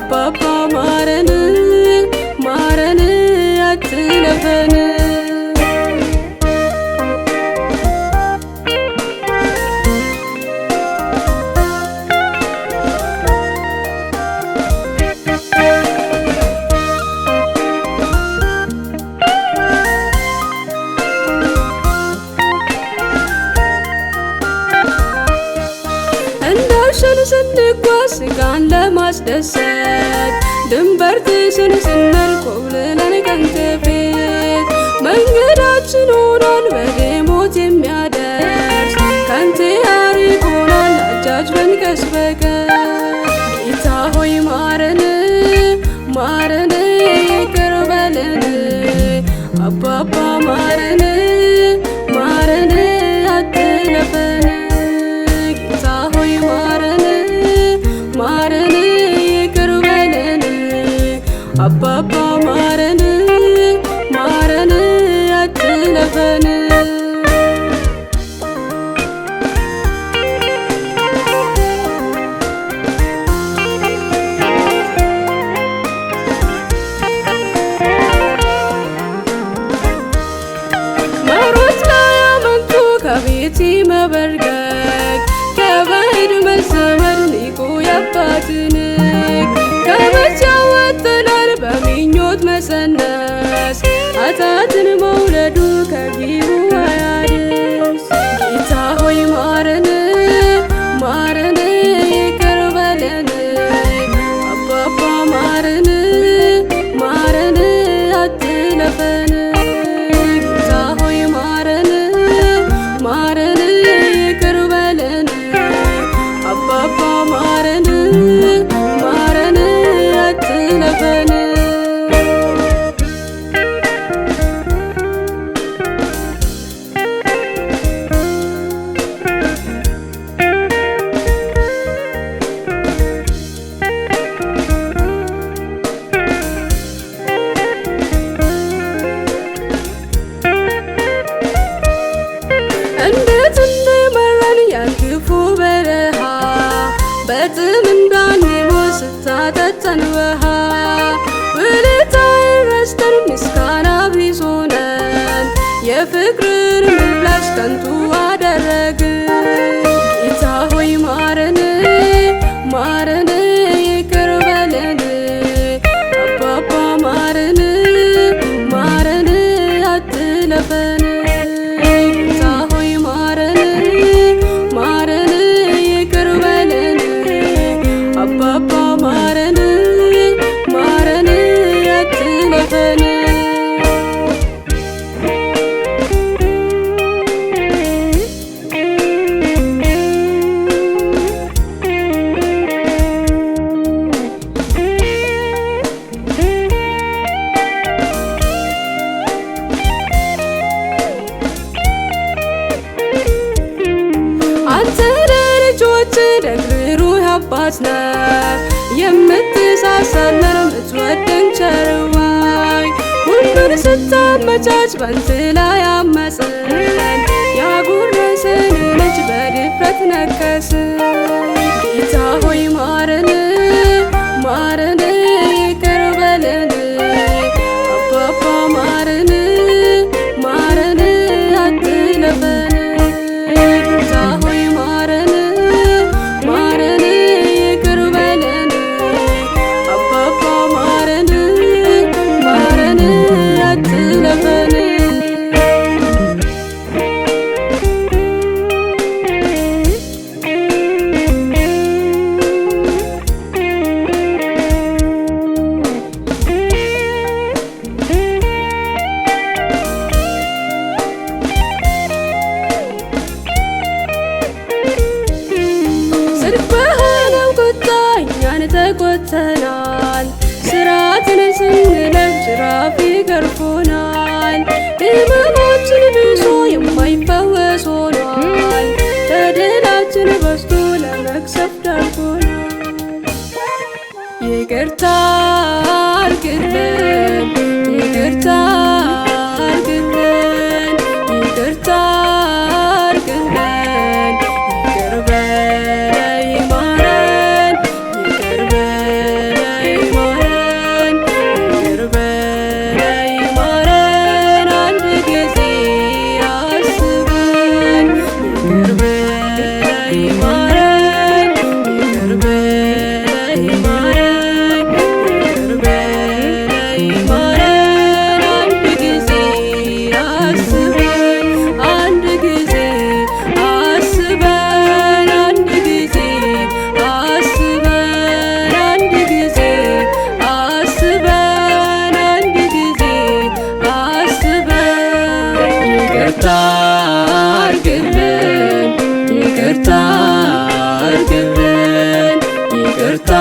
አባባ ማረን ማረን አትለፈን ስንጓዝ ስጋን ለማስደሰት ድንበር ጥሰን ስንል ኮብልለን ካንተ ፊት መንገዳችን ሆኗል ወደ ሞት የሚያደርስ ካንተ ያርቆናል አጃጅበን ቀስ በቀስ ጌታ ሆይ ማረን ማረን ይቅር በለን አባባ ማረን ማረን አትለፈን ጌታ ሆይ ማረን ማረን ይቅር በለን አባባ ማረን ማረን አትለፈን መሮት ላይ አመንቱ ከቤቴ መበርገግ ከባዕድ መዘመድ ንቁ ያባትንክ ከመቼ ያወጥናል በምኞት መፀነስ ኃጢአትን መውለዱ ከግቡ አያደርስ ጌታ ሆይ ማረን ማረን ይቅር በለን አባባ ማረን ማረን አትለፈን ጌታ ሆይ ማረን ማረን ይቅር በለን አባባ ማረን ማረን አትለፈን እንዴት እንደመራን ያን ክፉ በረሃ በጥም እንዳንሞት ስታጠጣን ውሃ ውለታህን ረስተን ምስጋና ቢስ ሆነን የፍቅርን ምላሽ ከንቱ አደረግን ጌታ ሆይ ማረን ማረን ይቅር በለን አባባ ማረን ማረን አትለፈን ጌታ ሆይ ማረን ማረን ይቅር በለን አባባ ማረን ማረን አትለፈን አንተ ለልጆች ደግሩህ አባት ነህ የምትሳሳለን ምትወደን ቸር ባይ ሁሉን ስታመቻች ባንተ ላይ አመፅን ያጎረስን ልጅ በድፍረት ነከስን ጌታ ሆይ ማረን ማረን ይቅር በለን አባባ ማረን ማረን አትለፈን ጌታ ሆይ ማረን ማረን ይቅር በለን አባባ ማረን ማረን አትለፈን ተቆጥተናል ስራትን ስንለብ ጅራፍ ይገርፎናል ሕመማችን ብሶ የማይፈወስ ሆኗል በደላችን በዝቶ ለመቅሰፍት ዳርጎናል ይቅርታ አድርግልን ይቅርታ አድርግልን ይቅርታ አድርግልን ይቅር በለኝ ማረን ይቅር በለኝ ይቅርታ